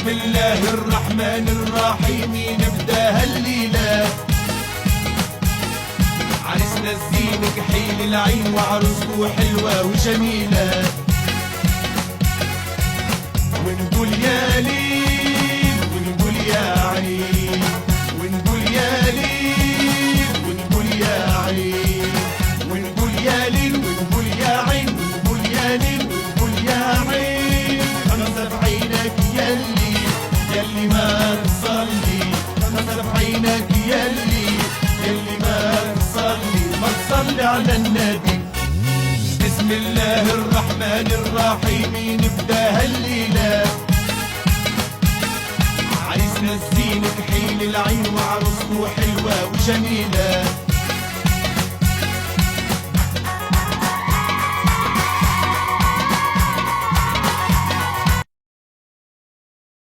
بسم الله الرحمن الرحيم نبدا هالليلة. عرسنا الزين كحيل العين وعروسته حلوة وجميلة. ونقول يا ليل ونقول يا عين، ونقول يا ليل ونقول يا عين، ونقول يا ليل ونقول يا عين، ونقول يا ليل ونقول يا عين. خمسة بعينك يلي يلي ما تصلي، خمسة بعينك يلي يلي ما تصلي، ما تصلي على النبي. بسم الله الرحمن الرحيم نبدا هالليلة. عرسنا الزين كحيل العين وعروسته حلوة وجميلة.